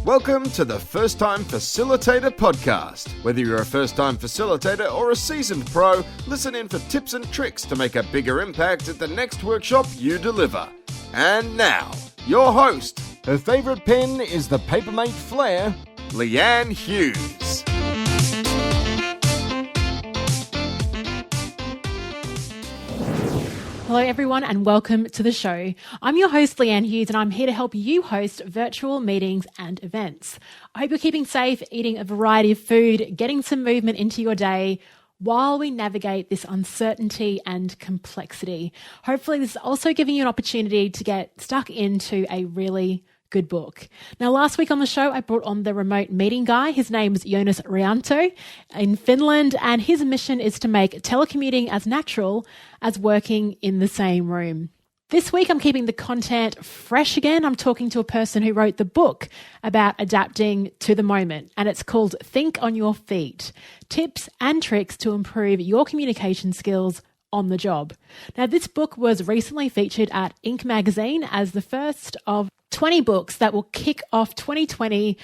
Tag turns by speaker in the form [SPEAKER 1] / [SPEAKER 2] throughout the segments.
[SPEAKER 1] Welcome to the First Time Facilitator podcast. Whether you're a first-time facilitator or a seasoned pro, listen in for tips and tricks to make a bigger impact at the next workshop you deliver. And now, your host. Her favourite pen is the Papermate Flare, Leanne Hughes.
[SPEAKER 2] Hello everyone and welcome to the show. I'm your host Leanne Hughes and I'm here to help you host virtual meetings and events. I hope you're keeping safe, eating a variety of food, getting some movement into your day while we navigate this uncertainty and complexity. Hopefully this is also giving you an opportunity to get stuck into a really good book. Now, last week on the show, I brought on the remote meeting guy. His name is Jonas Rianto in Finland, and his mission is to make telecommuting as natural as working in the same room. This week, I'm keeping the content fresh again. I'm talking to a person who wrote the book about adapting to the moment, and it's called Think on Your Feet, Tips and Tricks to Improve Your Communication Skills on the Job. Now, this book was recently featured at Inc. magazine as the first of 20 books that will kick off 2020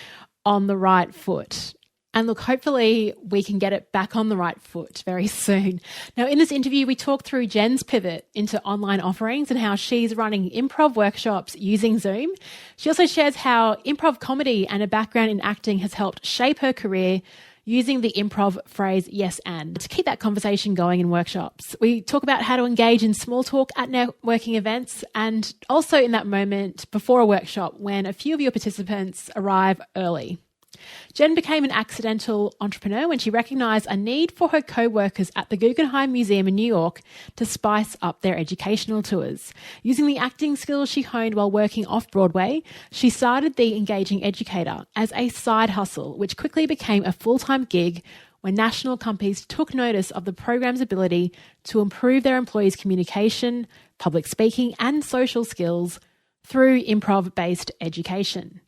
[SPEAKER 2] on the right foot. And look, hopefully we can get it back on the right foot very soon. Now, in this interview, we talk through Jen's pivot into online offerings and how she's running improv workshops using Zoom. She also shares how improv comedy and a background in acting has helped shape her career using the improv phrase yes and to keep that conversation going in workshops. We talk about how to engage in small talk at networking events and also in that moment before a workshop when a few of your participants arrive early. Jen became an accidental entrepreneur when she recognised a need for her co-workers at the Guggenheim Museum in New York to spice up their educational tours. Using the acting skills she honed while working off-Broadway, she started the Engaging Educator as a side hustle, which quickly became a full-time gig when national companies took notice of the program's ability to improve their employees' communication, public speaking, and social skills through improv-based education.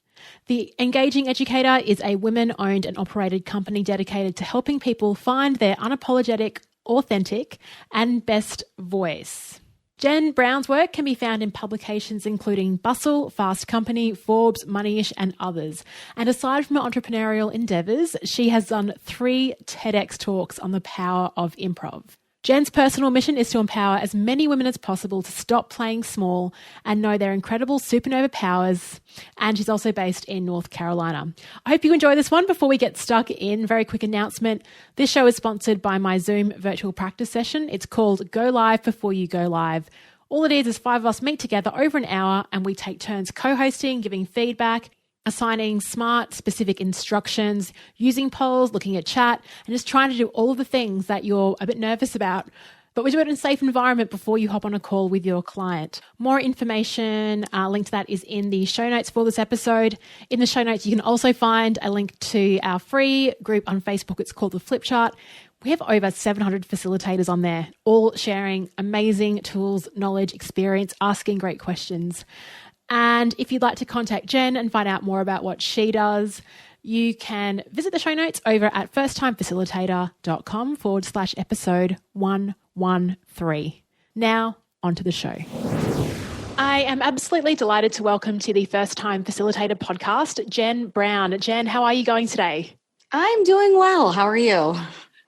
[SPEAKER 2] The Engaging Educator is a women-owned and operated company dedicated to helping people find their unapologetic, authentic, and best voice. Jen Brown's work can be found in publications including Bustle, Fast Company, Forbes, Moneyish, and others. And aside from her entrepreneurial endeavours, she has done 3 TEDx talks on the power of improv. Jen's personal mission is to empower as many women as possible to stop playing small and know their incredible supernova powers. And she's also based in North Carolina. I hope you enjoy this one. Before we get stuck in, very quick announcement. This show is sponsored by my Zoom virtual practice session. It's called Go Live Before You Go Live. All it is 5 of us meet together over an hour and we take turns co-hosting, giving feedback, assigning smart, specific instructions, using polls, looking at chat, and just trying to do all of the things that you're a bit nervous about. But we do it in a safe environment before you hop on a call with your client. More information, link to that is in the show notes for this episode. In the show notes, you can also find a link to our free group on Facebook. It's called The Flip Chart. We have over 700 facilitators on there, all sharing amazing tools, knowledge, experience, asking great questions. And if you'd like to contact Jen and find out more about what she does, you can visit the show notes over at firsttimefacilitator.com/episode 113. Now, onto the show. I am absolutely delighted to welcome to the First Time Facilitator podcast, Jen Brown. Jen, how are you going today?
[SPEAKER 3] I'm doing well. How are you?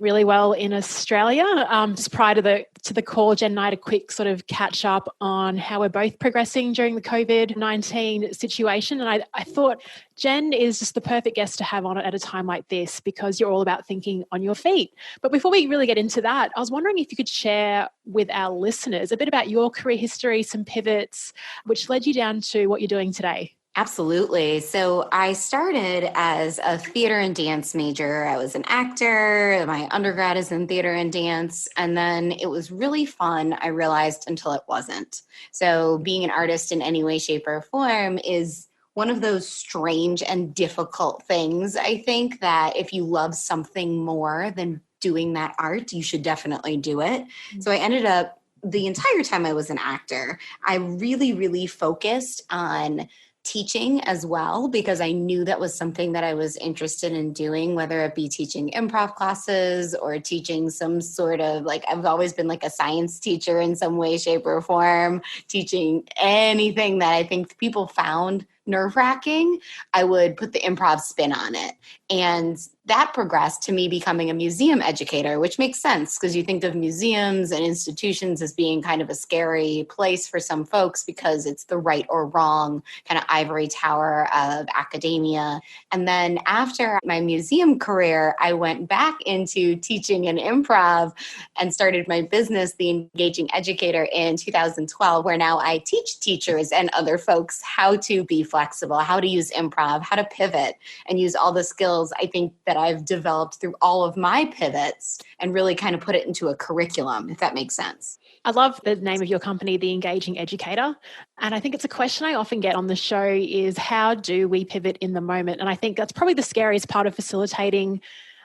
[SPEAKER 2] Really well in Australia. Just prior to the call, Jen and I had a quick sort of catch up on how we're both progressing during the COVID-19 situation. And I thought Jen is just the perfect guest to have on it at a time like this because you're all about thinking on your feet. But before we really get into that, I was wondering if you could share with our listeners a bit about your career history, some pivots, which led you down to what you're doing today.
[SPEAKER 3] Absolutely. So I started as a theater and dance major. I was an actor. My undergrad is in theater and dance. And then it was really fun, I realized, until it wasn't. So being an artist in any way, shape, or form is one of those strange and difficult things. I think that if you love something more than doing that art, you should definitely do it. Mm-hmm. So I ended up, the entire time I was an actor, I really, really focused on teaching as well, because I knew that was something that I was interested in doing, whether it be teaching improv classes or teaching some sort of I've always been like a science teacher in some way, shape, or form, teaching anything that I think people found nerve-wracking, I would put the improv spin on it. And that progressed to me becoming a museum educator, which makes sense because you think of museums and institutions as being kind of a scary place for some folks because it's the right or wrong kind of ivory tower of academia. And then after my museum career, I went back into teaching and improv and started my business, The Engaging Educator, in 2012, where now I teach teachers and other folks how to be flexible, how to use improv, how to pivot, and use all the skills I think that I've developed through all of my pivots and really kind of put it into a curriculum, if that makes sense.
[SPEAKER 2] I love the name of your company, The Engaging Educator. And I think it's a question I often get on the show is how do we pivot in the moment? And I think that's probably the scariest part of facilitating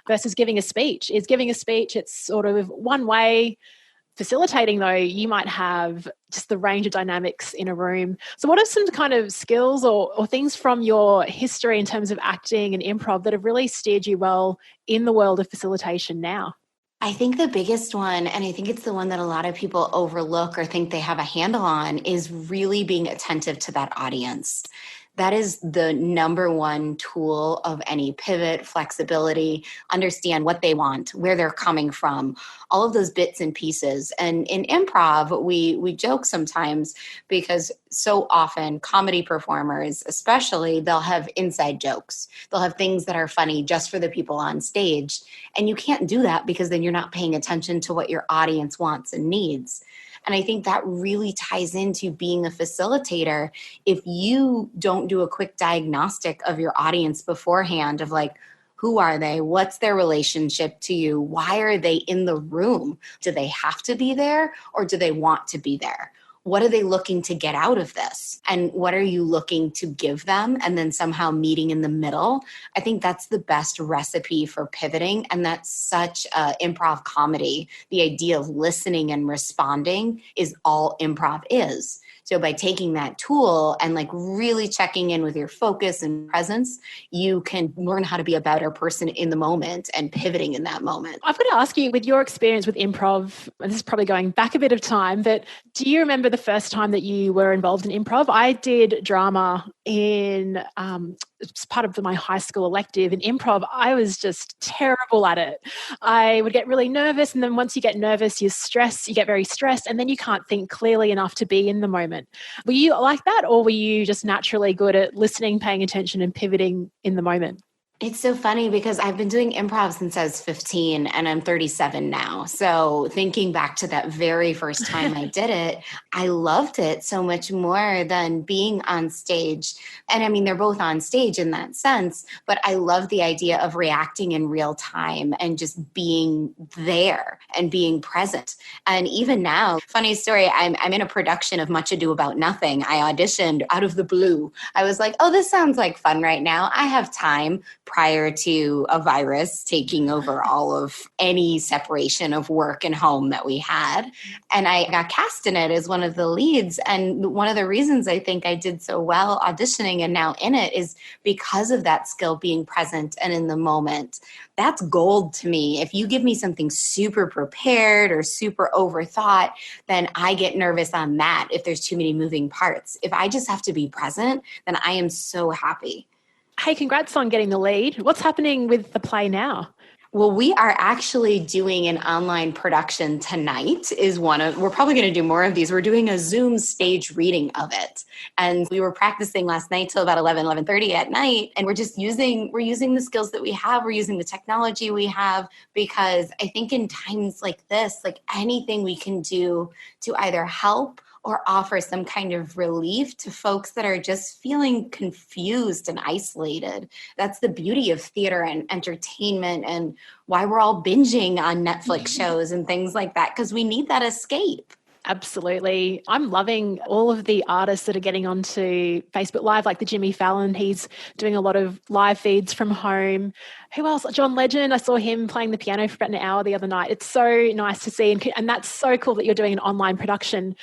[SPEAKER 2] versus giving a speech. Is giving a speech, it's sort of one way. Facilitating, though, you might have just the range of dynamics in a room. So what are some kind of skills or things from your history in terms of acting and improv that have really steered you well in the world of facilitation now?
[SPEAKER 3] I think the biggest one, and I think it's the one that a lot of people overlook or think they have a handle on, is really being attentive to that audience. That is the number one tool of any pivot, flexibility, understand what they want, where they're coming from, all of those bits and pieces. And in improv, we joke sometimes because so often comedy performers, especially, they'll have inside jokes. They'll have things that are funny just for the people on stage. And you can't do that because then you're not paying attention to what your audience wants and needs. And I think that really ties into being a facilitator. If you don't do a quick diagnostic of your audience beforehand of like, who are they? What's their relationship to you? Why are they in the room? Do they have to be there or do they want to be there? What are they looking to get out of this? And what are you looking to give them? And then somehow meeting in the middle. I think that's the best recipe for pivoting. And that's such improv comedy. The idea of listening and responding is all improv is. So by taking that tool and like really checking in with your focus and presence, you can learn how to be a better person in the moment and pivoting in that moment.
[SPEAKER 2] I've got to ask you, with your experience with improv, and this is probably going back a bit of time, but do you remember the first time that you were involved in improv? I did drama in it's part of my high school elective. In improv, I was just terrible at it. I would get really nervous. And then once you get nervous, you get very stressed, and then you can't think clearly enough to be in the moment. Were you like that, or were you just naturally good at listening, paying attention, and pivoting in the moment?
[SPEAKER 3] It's so funny because I've been doing improv since I was 15 and I'm 37 now. So thinking back to that very first time I did it, I loved it so much more than being on stage. And I mean, they're both on stage in that sense, but I love the idea of reacting in real time and just being there and being present. And even now, funny story, I'm in a production of Much Ado About Nothing. I auditioned out of the blue. I was like, oh, this sounds like fun right now. I have time. Prior to a virus taking over all of any separation of work and home that we had. And I got cast in it as one of the leads. And one of the reasons I think I did so well auditioning and now in it is because of that skill being present and in the moment. That's gold to me. If you give me something super prepared or super overthought, then I get nervous on that if there's too many moving parts. If I just have to be present, then I am so happy.
[SPEAKER 2] Hey, congrats on getting the lead. What's happening with the play now?
[SPEAKER 3] Well, we are actually doing an online production tonight. We're probably going to do more of these. We're doing a Zoom stage reading of it. And we were practicing last night till about 11:30 at night. And we're using the skills that we have. We're using the technology we have, because I think in times like this, like anything we can do to either help or offer some kind of relief to folks that are just feeling confused and isolated. That's the beauty of theater and entertainment and why we're all binging on Netflix shows and things like that, because we need that escape.
[SPEAKER 2] Absolutely. I'm loving all of the artists that are getting onto Facebook Live, like the Jimmy Fallon. He's doing a lot of live feeds from home. Who else? John Legend. I saw him playing the piano for about an hour the other night. It's so nice to see. And that's so cool that you're doing an online production.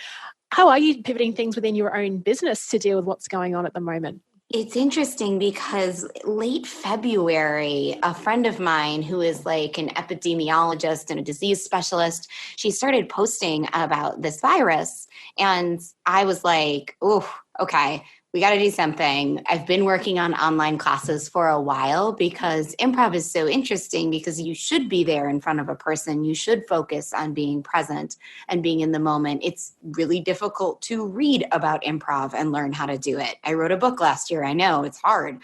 [SPEAKER 2] How are you pivoting things within your own business to deal with what's going on at the moment?
[SPEAKER 3] It's interesting because late February, a friend of mine who is like an epidemiologist and a disease specialist, she started posting about this virus. And I was like, oh, okay. we got to do something. I've been working on online classes for a while because improv is so interesting because you should be there in front of a person. You should focus on being present and being in the moment. It's really difficult to read about improv and learn how to do it. I wrote a book last year. I know it's hard.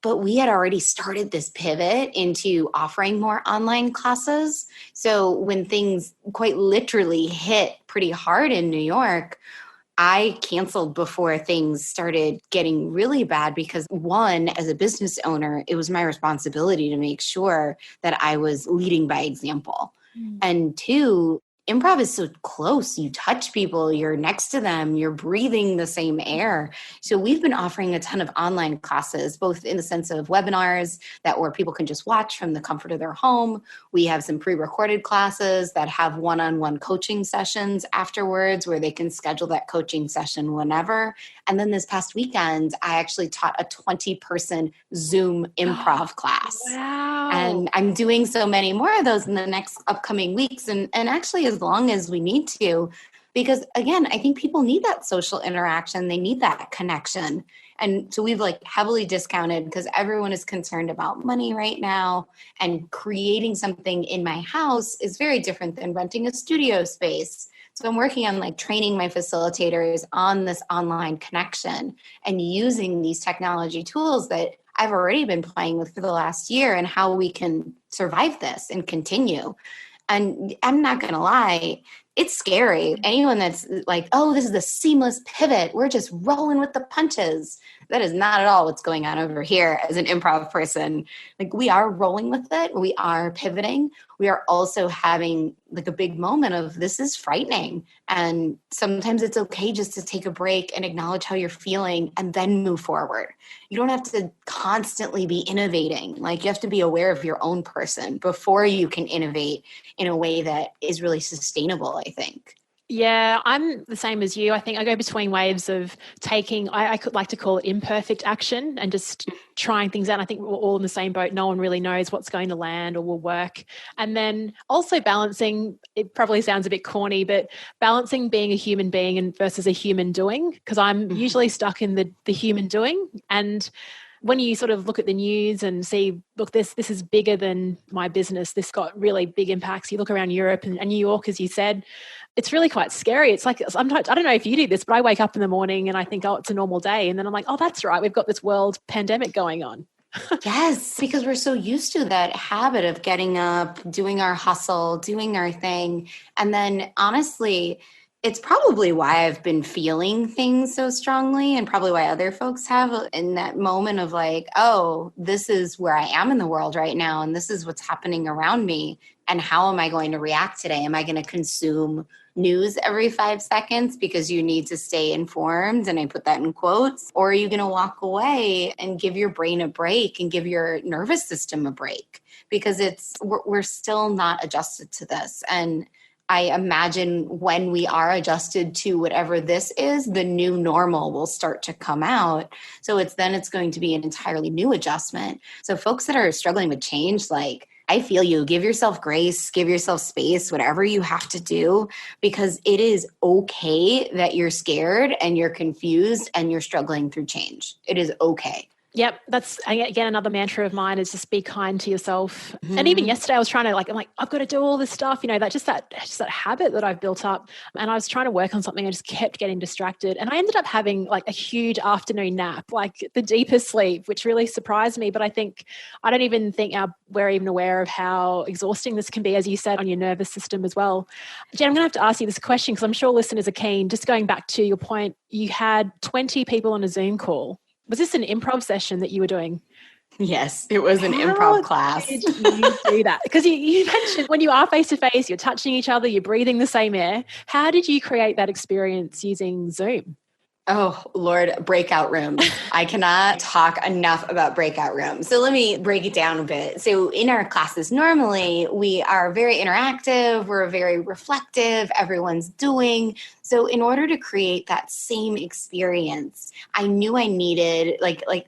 [SPEAKER 3] But we had already started this pivot into offering more online classes. So when things quite literally hit pretty hard in New York, I canceled before things started getting really bad because one, as a business owner, it was my responsibility to make sure that I was leading by example. And two, improv is so close. You touch people, you're next to them, you're breathing the same air. So we've been offering a ton of online classes, both in the sense of webinars where people can just watch from the comfort of their home. We have some pre-recorded classes that have one-on-one coaching sessions afterwards where they can schedule that coaching session whenever. And then this past weekend, I actually taught a 20-person Zoom improv class.
[SPEAKER 2] Wow.
[SPEAKER 3] And I'm doing so many more of those in the next upcoming weeks. And actually, as long as we need to, because again, I think people need that social interaction. They need that connection. And so we've heavily discounted because everyone is concerned about money right now, and creating something in my house is very different than renting a studio space. So I'm working on training my facilitators on this online connection and using these technology tools that I've already been playing with for the last year and how we can survive this and continue. And I'm not going to lie, it's scary. Anyone that's oh, this is a seamless pivot, we're just rolling with the punches. That is not at all what's going on over here as an improv person. We are rolling with it. We are pivoting. We are also having a big moment of this is frightening. And sometimes it's okay just to take a break and acknowledge how you're feeling and then move forward. You don't have to constantly be innovating. You have to be aware of your own person before you can innovate in a way that is really sustainable, I think.
[SPEAKER 2] Yeah, I'm the same as you. I think I go between waves of taking, I could like to call it imperfect action and just trying things out. I think we're all in the same boat. No one really knows what's going to land or will work. And then also balancing, it probably sounds a bit corny, but balancing being a human being and versus a human doing, because I'm usually stuck in the human doing. And when you sort of look at the news and see, look, this is bigger than my business. This got really big impacts. You look around Europe and New York, as you said, it's really quite scary. It's sometimes, I don't know if you do this, but I wake up in the morning and I think, oh, it's a normal day. And then I'm like, oh, that's right. We've got this world pandemic going on.
[SPEAKER 3] Yes, because we're so used to that habit of getting up, doing our hustle, doing our thing. And then honestly, it's probably why I've been feeling things so strongly, and probably why other folks have, in that moment of oh, this is where I am in the world right now, and this is what's happening around me. And how am I going to react today? Am I going to consume news every 5 seconds because you need to stay informed? And I put that in quotes. Or are you going to walk away and give your brain a break and give your nervous system a break? Because we're still not adjusted to this. And I imagine when we are adjusted to whatever this is, the new normal will start to come out. So it's going to be an entirely new adjustment. So folks that are struggling with change, I feel you. Give yourself grace, give yourself space, whatever you have to do, because it is okay that you're scared and you're confused and you're struggling through change. It is okay.
[SPEAKER 2] Yep. That's, again, another mantra of mine is just be kind to yourself. And even yesterday I was trying to I'm like, I've got to do all this stuff, that habit that I've built up. And I was trying to work on something. I just kept getting distracted. And I ended up having a huge afternoon nap, the deepest sleep, which really surprised me. But I don't even think we're even aware of how exhausting this can be, as you said, on your nervous system as well. Jen, I'm going to have to ask you this question because I'm sure listeners are keen. Just going back to your point, you had 20 people on a Zoom call. Was this an improv session that you were doing?
[SPEAKER 3] Yes, it was an improv class.
[SPEAKER 2] How did you do that? Because you mentioned when you are face-to-face, you're touching each other, you're breathing the same air. How did you create that experience using Zoom?
[SPEAKER 3] Oh, Lord, breakout rooms. I cannot talk enough about breakout rooms. So let me break it down a bit. So in our classes, normally we are very interactive. We're very reflective. Everyone's doing. So in order to create that same experience, I knew I needed,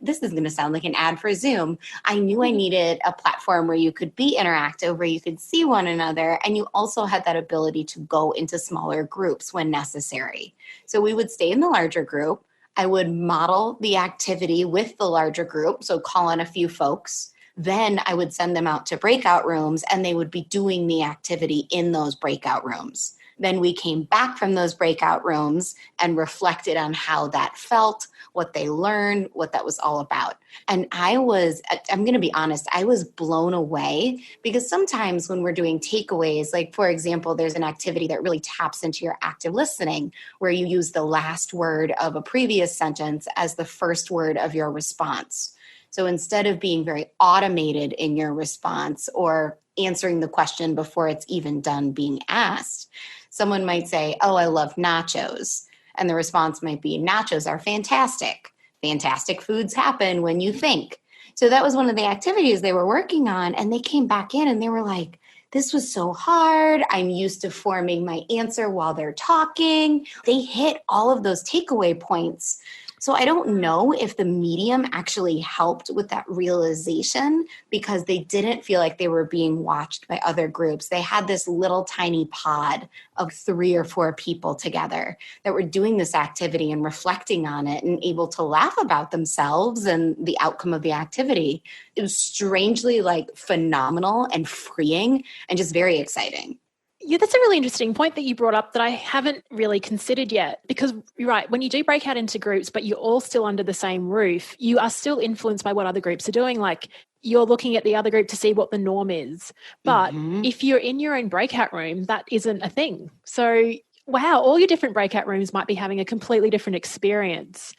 [SPEAKER 3] this is going to sound like an ad for Zoom. I knew I needed a platform where you could be interactive, where you could see one another. And you also had that ability to go into smaller groups when necessary. So we would stay in the larger group. I would model the activity with the larger group, so call on a few folks. Then I would send them out to breakout rooms and they would be doing the activity in those breakout rooms. Then we came back from those breakout rooms and reflected on how that felt, what they learned, what that was all about. And I'm going to be honest, I was blown away because sometimes when we're doing takeaways, like for example, there's an activity that really taps into your active listening where you use the last word of a previous sentence as the first word of your response. So instead of being very automated in your response or answering the question before it's even done being asked, someone might say, oh, I love nachos. And the response might be, nachos are fantastic. Fantastic foods happen when you think. So that was one of the activities they were working on. And they came back in and they were like, this was so hard. I'm used to forming my answer while they're talking. They hit all of those takeaway points. So I don't know if the medium actually helped with that realization because they didn't feel like they were being watched by other groups. They had this little tiny pod of 3 or 4 people together that were doing this activity and reflecting on it and able to laugh about themselves and the outcome of the activity. It was strangely phenomenal and freeing and just very exciting.
[SPEAKER 2] Yeah, that's a really interesting point that you brought up that I haven't really considered yet, because you're right, when you do break out into groups, but you're all still under the same roof, you are still influenced by what other groups are doing. Like you're looking at the other group to see what the norm is. But if you're in your own breakout room, that isn't a thing. So, wow, all your different breakout rooms might be having a completely different experience.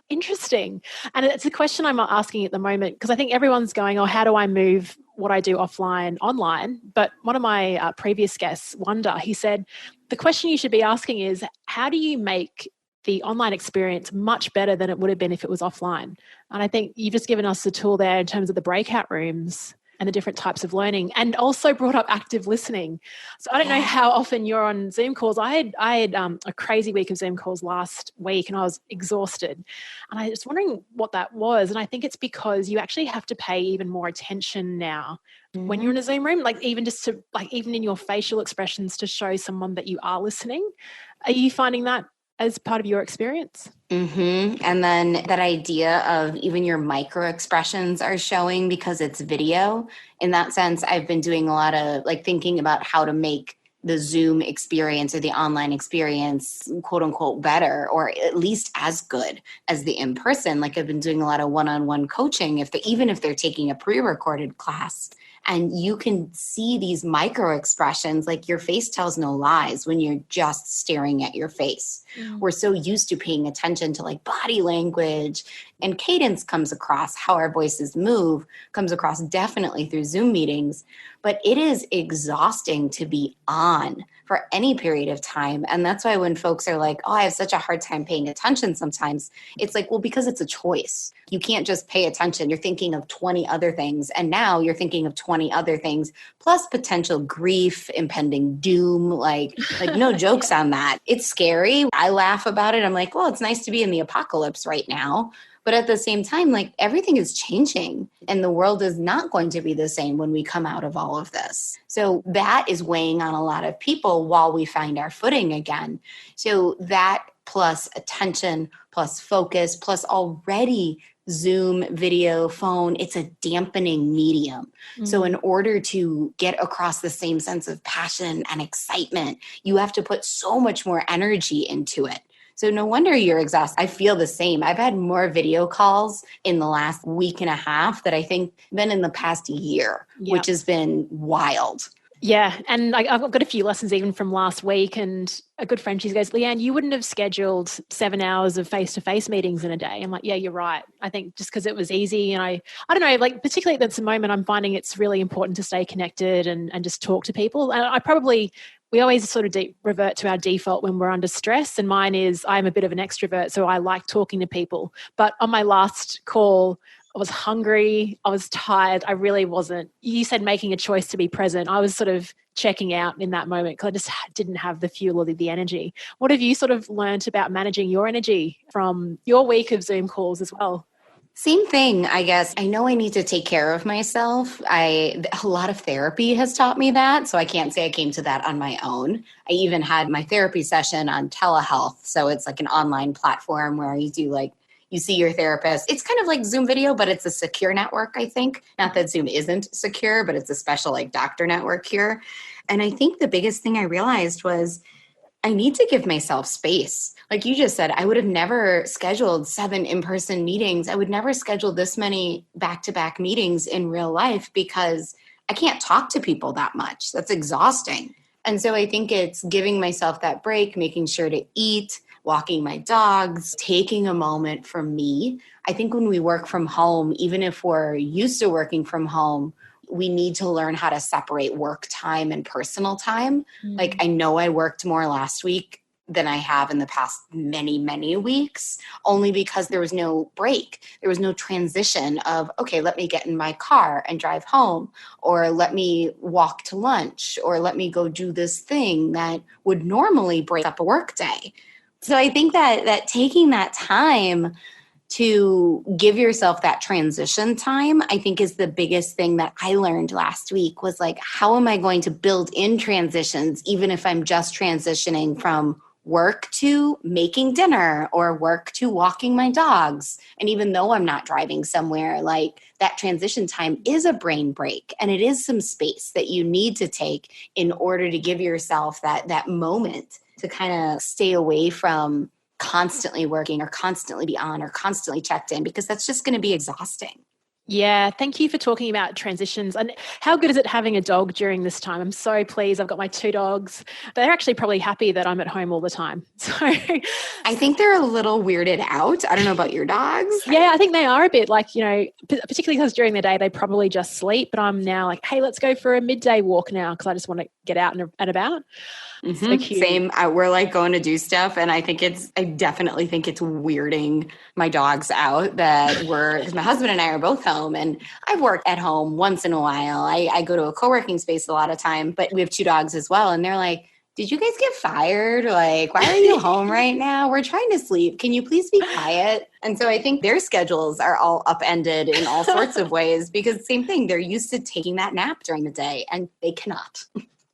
[SPEAKER 2] Interesting. And it's a question I'm asking at the moment because I think everyone's going, oh, how do I move what I do offline online? But one of my previous guests, Wanda, he said, the question you should be asking is, how do you make the online experience much better than it would have been if it was offline? And I think you've just given us the tool there in terms of the breakout rooms and the different types of learning, and also brought up active listening. So I don't know how often you're on Zoom calls. I had a crazy week of Zoom calls last week and I was exhausted. And I was wondering what that was. And I think it's because you actually have to pay even more attention now when you're in a Zoom room, even in your facial expressions to show someone that you are listening. Are you finding that as part of your experience?
[SPEAKER 3] And then that idea of even your micro expressions are showing because it's video. In that sense, I've been doing a lot of thinking about how to make the Zoom experience or the online experience, quote unquote, better, or at least as good as the in-person. I've been doing a lot of one-on-one coaching, even if they're taking a pre-recorded class. And you can see these micro expressions, your face tells no lies when you're just staring at your face. We're so used to paying attention to body language, and cadence comes across, how our voices move comes across definitely through Zoom meetings. But it is exhausting to be on for any period of time. And that's why when folks are like, oh, I have such a hard time paying attention sometimes, it's well, because it's a choice. You can't just pay attention. You're thinking of 20 other things. And now you're thinking of 20 other things, plus potential grief, impending doom, no jokes on that. It's scary. I laugh about it. I'm well, it's nice to be in the apocalypse right now. But at the same time, everything is changing and the world is not going to be the same when we come out of all of this. So that is weighing on a lot of people while we find our footing again. So that plus attention, plus focus, plus already Zoom, video, phone, it's a dampening medium. So in order to get across the same sense of passion and excitement, you have to put so much more energy into it. So no wonder you're exhausted. I feel the same. I've had more video calls in the last week and a half that I think than in the past year, which has been wild.
[SPEAKER 2] Yeah. And I've got a few lessons even from last week, and a good friend, she goes, Leanne, you wouldn't have scheduled 7 hours of face-to-face meetings in a day. I'm like, yeah, you're right. I think just because it was easy, and I don't know, particularly at this moment, I'm finding it's really important to stay connected and just talk to people. And we always sort of revert to our default when we're under stress. And mine is I'm a bit of an extrovert, so I like talking to people. But on my last call, I was hungry. I was tired. I really wasn't. You said making a choice to be present. I was sort of checking out in that moment because I just didn't have the fuel or the energy. What have you sort of learned about managing your energy from your week of Zoom calls as well?
[SPEAKER 3] Same thing, I guess. I know I need to take care of myself. A lot of therapy has taught me that. So I can't say I came to that on my own. I even had my therapy session on telehealth. So it's like an online platform where you see your therapist. It's kind of like Zoom video, but it's a secure network, I think. Not that Zoom isn't secure, but it's a special like doctor network here. And I think the biggest thing I realized was I need to give myself space. Like you just said, I would have never scheduled 7 in-person meetings. I would never schedule this many back-to-back meetings in real life because I can't talk to people that much. That's exhausting. And so I think it's giving myself that break, making sure to eat, walking my dogs, taking a moment for me. I think when we work from home, even if we're used to working from home, we need to learn how to separate work time and personal time. Like I know I worked more last week than I have in the past many, many weeks, only because there was no break. There was no transition of, okay, let me get in my car and drive home, or let me walk to lunch, or let me go do this thing that would normally break up a work day. So I think that taking that time to give yourself that transition time, I think is the biggest thing that I learned last week was like, how am I going to build in transitions, even if I'm just transitioning from work to making dinner or work to walking my dogs. And even though I'm not driving somewhere, like that transition time is a brain break and it is some space that you need to take in order to give yourself that moment to kind of stay away from constantly working or constantly be on or constantly checked in, because that's just going to be exhausting.
[SPEAKER 2] Yeah, thank you for talking about transitions. And how good is it having a dog during this time? I'm so pleased. I've got my 2 dogs. They're actually probably happy that I'm at home all the time. So
[SPEAKER 3] I think they're a little weirded out. I don't know about your dogs.
[SPEAKER 2] Yeah, I think they are a bit like, particularly because during the day they probably just sleep. But I'm now like, hey, let's go for a midday walk now because I just want to get out and about.
[SPEAKER 3] Mm-hmm. So cute. Same. We're like going to do stuff. And I definitely think it's weirding my dogs out because my husband and I are both home and I've worked at home once in a while. I go to a co-working space a lot of time, but we have 2 dogs as well. And they're like, did you guys get fired? Like, why are you home right now? We're trying to sleep. Can you please be quiet? And so I think their schedules are all upended in all sorts of ways because same thing, they're used to taking that nap during the day and they cannot.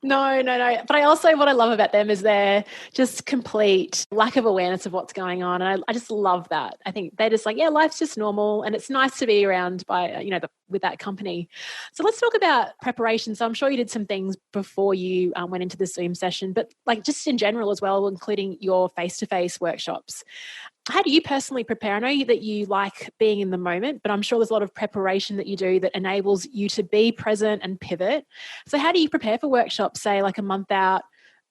[SPEAKER 2] No. But what I love about them is their just complete lack of awareness of what's going on. And I just love that. I think they're just like, yeah, life's just normal. And it's nice to be around by, with that company. So let's talk about preparation. So I'm sure you did some things before you went into the Zoom session, but like just in general as well, including your face-to-face workshops. How do you personally prepare? I know that you like being in the moment, but I'm sure there's a lot of preparation that you do that enables you to be present and pivot. So how do you prepare for workshops, say like a month out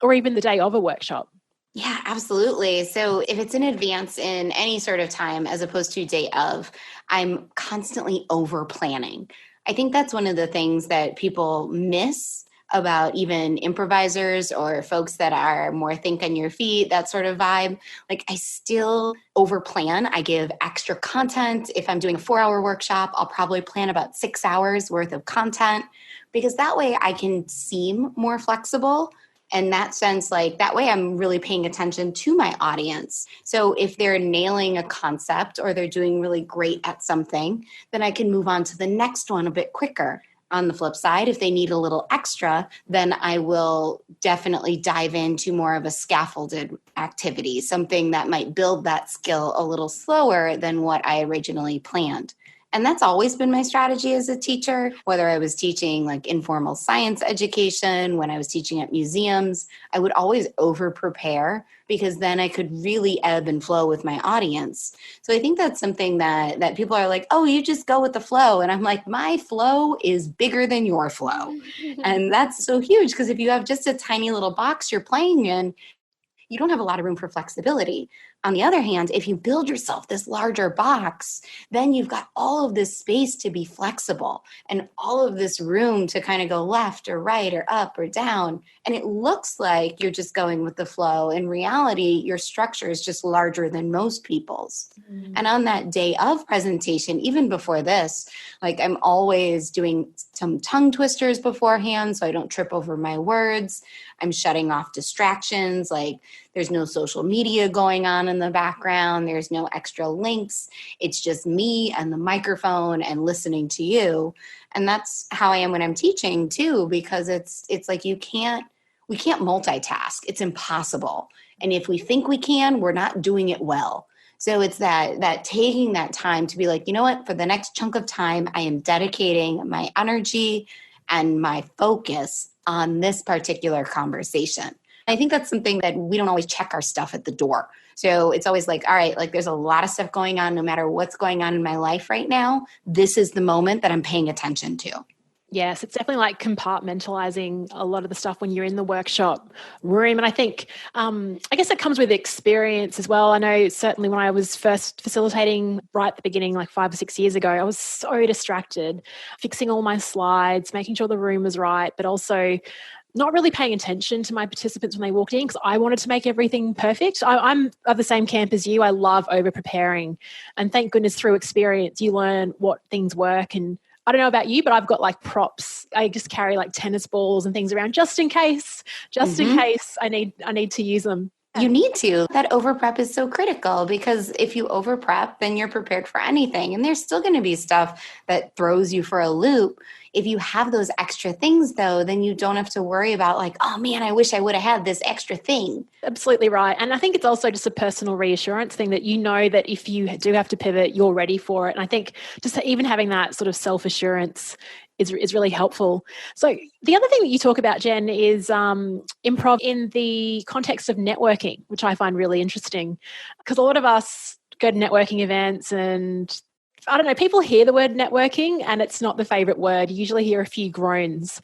[SPEAKER 2] or even the day of a workshop?
[SPEAKER 3] Yeah, absolutely. So if it's in advance in any sort of time as opposed to day of, I'm constantly over planning. I think that's one of the things that people miss about even improvisers or folks that are more think on your feet, that sort of vibe. Like I still over plan. I give extra content. If I'm doing a 4-hour workshop, I'll probably plan about 6 hours worth of content because that way I can seem more flexible. And that sense, like that way I'm really paying attention to my audience. So if they're nailing a concept or they're doing really great at something, then I can move on to the next one a bit quicker. On the flip side, if they need a little extra, then I will definitely dive into more of a scaffolded activity, something that might build that skill a little slower than what I originally planned. And that's always been my strategy as a teacher, whether I was teaching like informal science education, when I was teaching at museums, I would always over prepare because then I could really ebb and flow with my audience. So I think that's something that people are like, oh, you just go with the flow. And I'm like, my flow is bigger than your flow. And that's so huge because if you have just a tiny little box you're playing in, you don't have a lot of room for flexibility. On the other hand, if you build yourself this larger box, then you've got all of this space to be flexible and all of this room to kind of go left or right or up or down. And it looks like you're just going with the flow. In reality, your structure is just larger than most people's. Mm-hmm. And on that day of presentation, even before this, like I'm always doing some tongue twisters beforehand so I don't trip over my words. I'm shutting off distractions like There's no social media going on in the background. There's no extra links. It's just me and the microphone and listening to you. And that's how I am when I'm teaching too, because it's like we can't multitask. It's impossible. And if we think we can, we're not doing it well. So it's that taking that time to be like, you know what, for the next chunk of time, I am dedicating my energy and my focus on this particular conversation. I think that's something that we don't always check our stuff at the door. So it's always like, all right, like there's a lot of stuff going on, no matter what's going on in my life right now. This is the moment that I'm paying attention to.
[SPEAKER 2] Yes, it's definitely like compartmentalizing a lot of the stuff when you're in the workshop room. And I think, I guess it comes with experience as well. I know certainly when I was first facilitating right at the beginning, like 5 or 6 years ago, I was so distracted, fixing all my slides, making sure the room was right, but also not really paying attention to my participants when they walked in because I wanted to make everything perfect. I'm of the same camp as you. I love over preparing. And thank goodness through experience, you learn what things work. And I don't know about you, but I've got like props. I just carry like tennis balls and things around just in case I need to use them.
[SPEAKER 3] You need to. That over prep is so critical because if you over prep, then you're prepared for anything. And there's still going to be stuff that throws you for a loop. If you have those extra things, though, then you don't have to worry about like, oh man, I wish I would have had this extra thing.
[SPEAKER 2] Absolutely right. And I think it's also just a personal reassurance thing that you know that if you do have to pivot, you're ready for it. And I think just even having that sort of self-assurance is really helpful. So the other thing that you talk about, Jen, is improv in the context of networking, which I find really interesting because a lot of us go to networking events and I don't know, people hear the word networking and it's not the favorite word. You usually hear a few groans.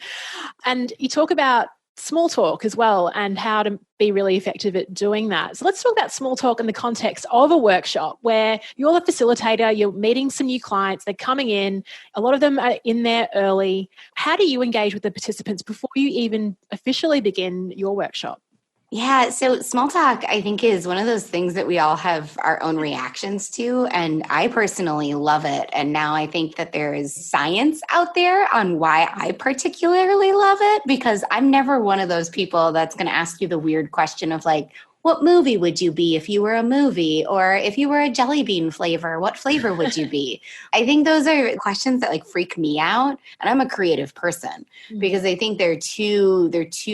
[SPEAKER 2] And you talk about small talk as well and how to be really effective at doing that. So let's talk about small talk in the context of a workshop where you're the facilitator, you're meeting some new clients, they're coming in, a lot of them are in there early. How do you engage with the participants before you even officially begin your workshop?
[SPEAKER 3] Yeah, so small talk, I think, is one of those things that we all have our own reactions to. And I personally love it. And now I think that there is science out there on why I particularly love it, because I'm never one of those people that's going to ask you the weird question of like, what movie would you be if you were a movie? Or if you were a jelly bean flavor, what flavor would you be? I think those are questions that like freak me out. And I'm a creative person because I think they're too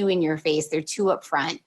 [SPEAKER 3] in your face. They're too upfront.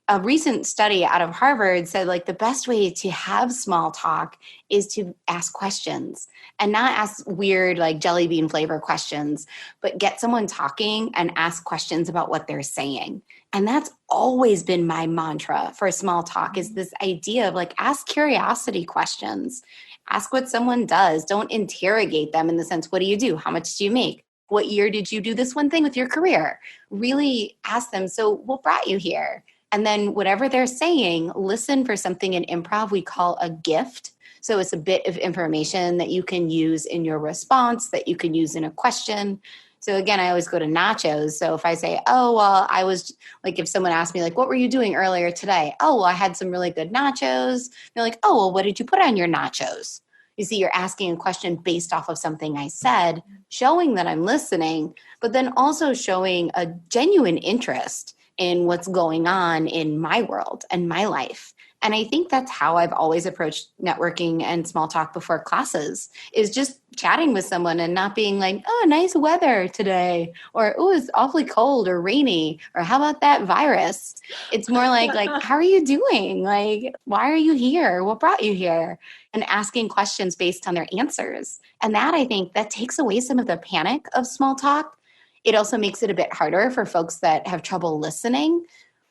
[SPEAKER 3] A recent study out of Harvard said like the best way to have small talk is to ask questions and not ask weird like jelly bean flavor questions, but get someone talking and ask questions about what they're saying. And that's always been my mantra for small talk is this idea of like ask curiosity questions. Ask what someone does. Don't interrogate them in the sense, what do you do? How much do you make? What year did you do this one thing with your career? Really ask them, so what brought you here? And then whatever they're saying, listen for something in improv we call a gift. So it's a bit of information that you can use in your response, that you can use in a question. So again, I always go to nachos. So if I say, oh, well, I was like, if someone asked me like, what were you doing earlier today? Oh, well, I had some really good nachos. They're like, oh, well, what did you put on your nachos? You see, you're asking a question based off of something I said, showing that I'm listening, but then also showing a genuine interest in what's going on in my world and my life. And I think that's how I've always approached networking and small talk before classes is just chatting with someone and not being like, oh, nice weather today, or oh, it's awfully cold or rainy, or how about that virus? It's more like, how are you doing? Like, why are you here? What brought you here? And asking questions based on their answers. And that, I think, that takes away some of the panic of small talk. It also makes it a bit harder for folks that have trouble listening,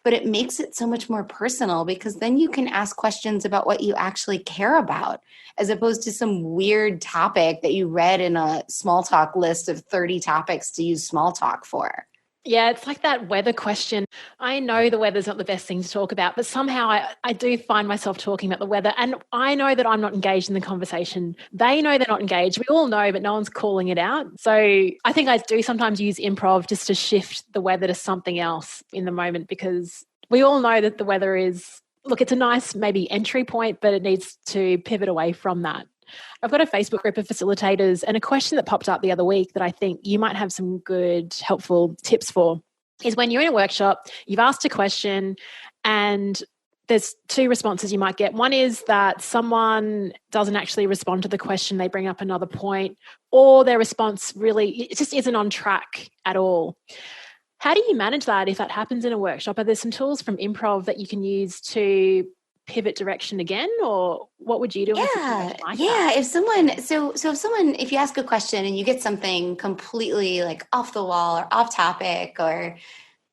[SPEAKER 3] but it makes it so much more personal because then you can ask questions about what you actually care about as opposed to some weird topic that you read in a small talk list of 30 topics to use small talk for.
[SPEAKER 2] Yeah, it's like that weather question. I know the weather's not the best thing to talk about, but somehow I do find myself talking about the weather. And I know that I'm not engaged in the conversation. They know they're not engaged. We all know, but no one's calling it out. So I think I do sometimes use improv just to shift the weather to something else in the moment because we all know that the weather is, look, it's a nice maybe entry point, but it needs to pivot away from that. I've got a Facebook group of facilitators and a question that popped up the other week that I think you might have some good, helpful tips for is when you're in a workshop, you've asked a question and there's two responses you might get. One is that someone doesn't actually respond to the question, they bring up another point, or their response really, it just isn't on track at all. How do you manage that if that happens in a workshop? Are there some tools from Improv that you can use to pivot direction again, or what would you do?
[SPEAKER 3] If someone, if you ask a question and you get something completely like off the wall or off topic or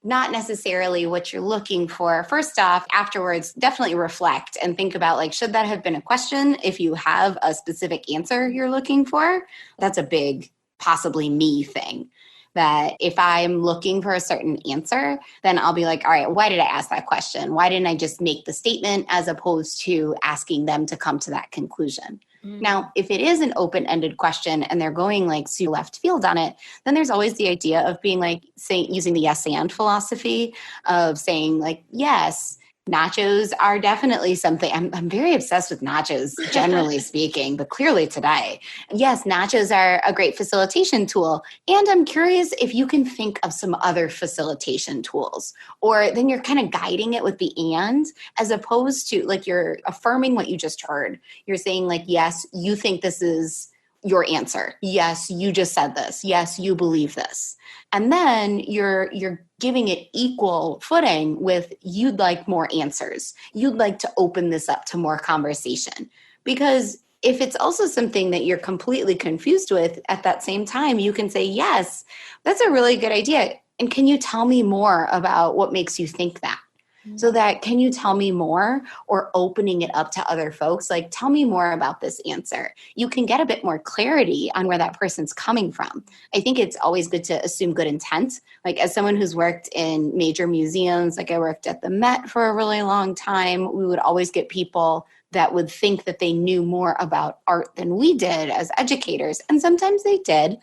[SPEAKER 3] not necessarily what you're looking for, first off, afterwards, definitely reflect and think about like, should that have been a question? If you have a specific answer you're looking for, that's a big, possibly me thing. That if I'm looking for a certain answer, then I'll be like, all right, why did I ask that question? Why didn't I just make the statement as opposed to asking them to come to that conclusion? Mm-hmm. Now, if it is an open-ended question and they're going like to left field on it, then there's always the idea of being like, using the yes and philosophy of saying like, yes, nachos are definitely something. I'm very obsessed with nachos, generally speaking, but clearly today. Yes, nachos are a great facilitation tool. And I'm curious if you can think of some other facilitation tools, or then you're kind of guiding it with the and, as opposed to like you're affirming what you just heard. You're saying like, yes, you think this is your answer. Yes, you just said this. Yes, you believe this. And then you're giving it equal footing with you'd like more answers. You'd like to open this up to more conversation. Because if it's also something that you're completely confused with at that same time, you can say, yes, that's a really good idea. And can you tell me more about what makes you think that? So that, can you tell me more, or opening it up to other folks? Like, tell me more about this answer. You can get a bit more clarity on where that person's coming from. I think it's always good to assume good intent. Like, as someone who's worked in major museums, like I worked at the Met for a really long time, we would always get people that would think that they knew more about art than we did as educators. And sometimes they did.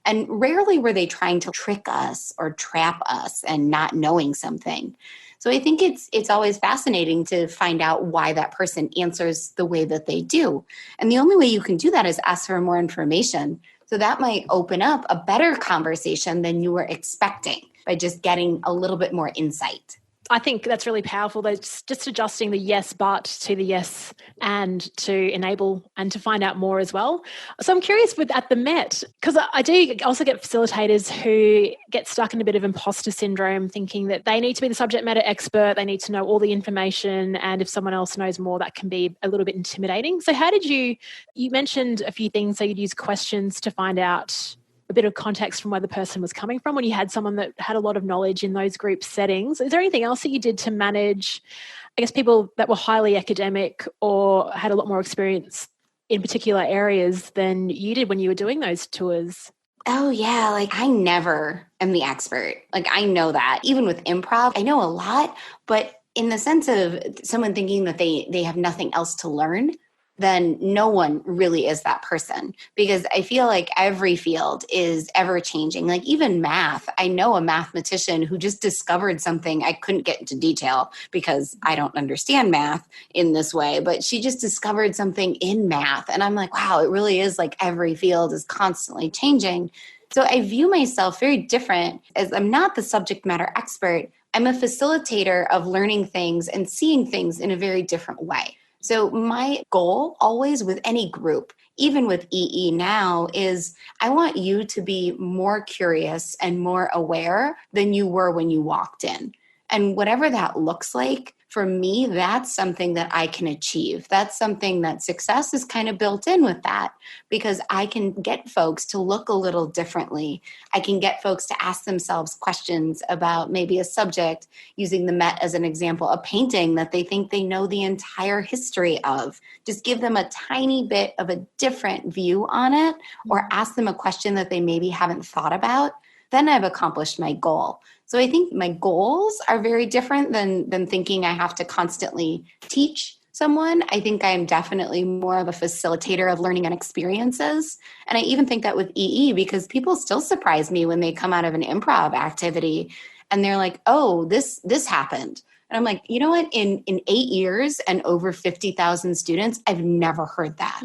[SPEAKER 3] And rarely were they trying to trick us or trap us and not knowing something. So I think it's always fascinating to find out why that person answers the way that they do. And the only way you can do that is ask for more information. So that might open up a better conversation than you were expecting by just getting a little bit more insight.
[SPEAKER 2] I think that's really powerful. That's just adjusting the yes, but to the yes and to enable and to find out more as well. So I'm curious at the Met, because I do also get facilitators who get stuck in a bit of imposter syndrome, thinking that they need to be the subject matter expert, they need to know all the information, and if someone else knows more, that can be a little bit intimidating. So how did you mentioned a few things, so you'd use questions to find out a bit of context from where the person was coming from when you had someone that had a lot of knowledge in those group settings. Is there anything else that you did to manage, I guess, people that were highly academic or had a lot more experience in particular areas than you did when you were doing those tours?
[SPEAKER 3] Oh, yeah. Like, I never am the expert. Like, I know that. Even with improv, I know a lot, but in the sense of someone thinking that they have nothing else to learn, then no one really is that person, because I feel like every field is ever changing. Like even math, I know a mathematician who just discovered something. I couldn't get into detail because I don't understand math in this way, but she just discovered something in math. And I'm like, wow, it really is like every field is constantly changing. So I view myself very different, as I'm not the subject matter expert. I'm a facilitator of learning things and seeing things in a very different way. So my goal always with any group, even with EE now, is I want you to be more curious and more aware than you were when you walked in. And whatever that looks like, for me, that's something that I can achieve. That's something that success is kind of built in with that, because I can get folks to look a little differently. I can get folks to ask themselves questions about maybe a subject, using the Met as an example, a painting that they think they know the entire history of. Just give them a tiny bit of a different view on it, or ask them a question that they maybe haven't thought about. Then I've accomplished my goal. So I think my goals are very different than thinking I have to constantly teach someone. I think I'm definitely more of a facilitator of learning and experiences. And I even think that with EE, because people still surprise me when they come out of an improv activity and they're like, oh, this happened. And I'm like, you know what? In 8 years and over 50,000 students, I've never heard that.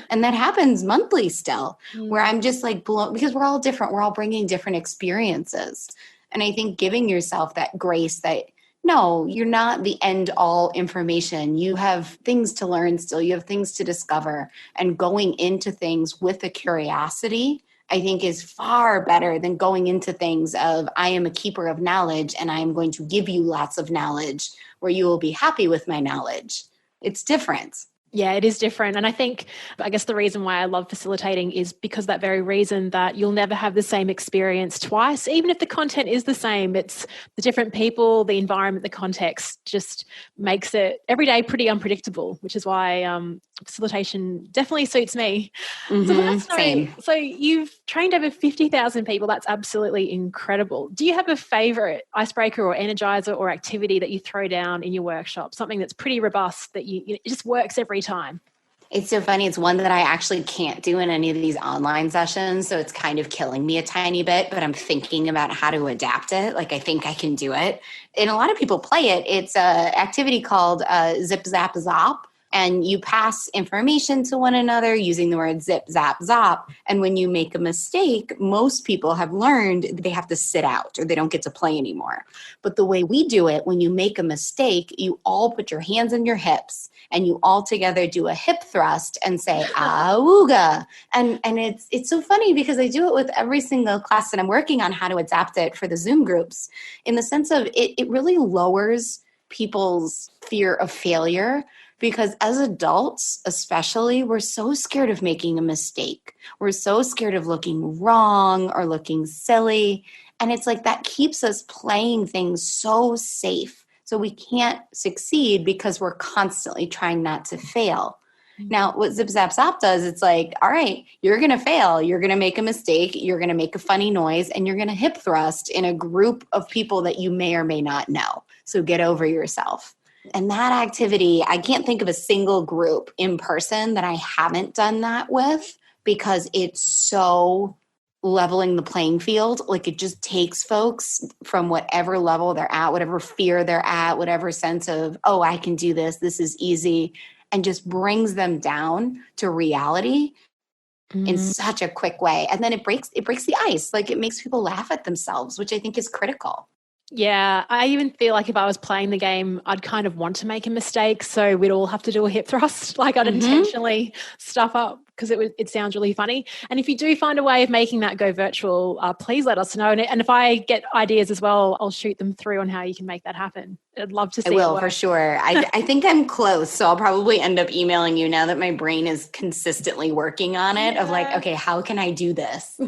[SPEAKER 3] And that happens monthly still, where I'm just like blown, because we're all different. We're all bringing different experiences. And I think giving yourself that grace that No, you're not the end all information. You have things to learn still. You have things to discover. And going into things with a curiosity, I think, is far better than going into things of, I am a keeper of knowledge and I am going to give you lots of knowledge where you will be happy with my knowledge. It's different.
[SPEAKER 2] Yeah, it is different. And I guess the reason why I love facilitating is because that very reason that you'll never have the same experience twice, even if the content is the same. It's the different people, the environment, the context just makes it every day pretty unpredictable, which is why facilitation definitely suits me.
[SPEAKER 3] Same.
[SPEAKER 2] So you've trained over 50,000 people. That's absolutely incredible. Do you have a favorite icebreaker or energizer or activity that you throw down in your workshop? Something that's pretty robust that it just works every time?
[SPEAKER 3] It's so funny. It's one that I actually can't do in any of these online sessions. So it's kind of killing me a tiny bit, but I'm thinking about how to adapt it. Like, I think I can do it. And a lot of people play it. It's an activity called Zip, Zap, Zop. And you pass information to one another using the word zip, zap, zop. And when you make a mistake, most people have learned they have to sit out or they don't get to play anymore. But the way we do it, when you make a mistake, you all put your hands on your hips and you all together do a hip thrust and say, awooga. And it's so funny because I do it with every single class that I'm working on how to adapt it for the Zoom groups, in the sense of it really lowers people's fear of failure. Because as adults, especially, we're so scared of making a mistake. We're so scared of looking wrong or looking silly. And it's like that keeps us playing things so safe. So we can't succeed because we're constantly trying not to fail. Now, what Zip Zap Zop does, it's like, all right, you're going to fail. You're going to make a mistake. You're going to make a funny noise, and you're going to hip thrust in a group of people that you may or may not know. So get over yourself. And that activity, I can't think of a single group in person that I haven't done that with, because it's so leveling the playing field. Like, it just takes folks from whatever level they're at, whatever fear they're at, whatever sense of, oh, I can do this, this is easy, and just brings them down to reality in such a quick way. And then it breaks the ice. Like, it makes people laugh at themselves, which I think is critical.
[SPEAKER 2] Yeah, I even feel like if I was playing the game, I'd kind of want to make a mistake. So we'd all have to do a hip thrust. Like, I'd intentionally stuff up because it sounds really funny. And if you do find a way of making that go virtual, please let us know. And if I get ideas as well, I'll shoot them through on how you can make that happen. I'd love to see it.
[SPEAKER 3] I will,
[SPEAKER 2] work.
[SPEAKER 3] For sure. I think I'm close. So I'll probably end up emailing you now that my brain is consistently working on it, of like, okay, how can I do this?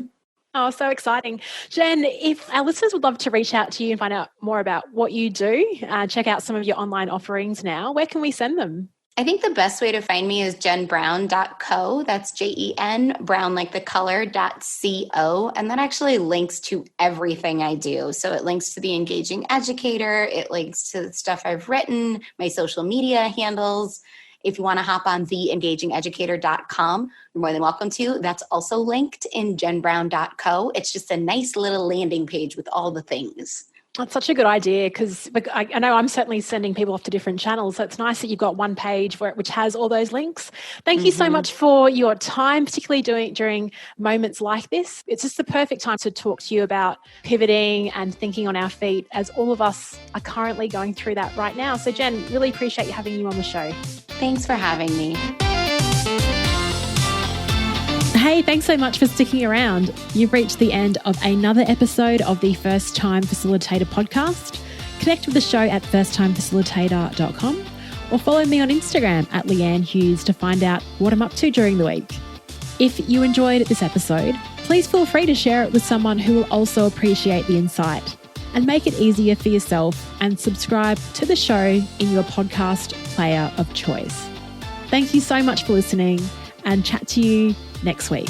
[SPEAKER 2] Oh, so exciting. Jen, if our listeners would love to reach out to you and find out more about what you do, check out some of your online offerings now, where can we send them?
[SPEAKER 3] I think the best way to find me is jenbrown.co. That's Jen, Brown like the color.co. And that actually links to everything I do. So it links to the Engaging Educator. It links to the stuff I've written, my social media handles. If you want to hop on theengagingeducator.com, you're more than welcome to. That's also linked in jenbrown.co. It's just a nice little landing page with all the things.
[SPEAKER 2] That's such a good idea, because I know I'm certainly sending people off to different channels. So it's nice that you've got one page which has all those links. Thank you so much for your time, particularly during moments like this. It's just the perfect time to talk to you about pivoting and thinking on our feet, as all of us are currently going through that right now. So Jen, really appreciate having you on the show.
[SPEAKER 3] Thanks for having me.
[SPEAKER 2] Hey, thanks so much for sticking around. You've reached the end of another episode of the First Time Facilitator podcast. Connect with the show at firsttimefacilitator.com or follow me on Instagram at Leanne Hughes to find out what I'm up to during the week. If you enjoyed this episode, please feel free to share it with someone who will also appreciate the insight, and make it easier for yourself and subscribe to the show in your podcast player of choice. Thank you so much for listening, and chat to you next week.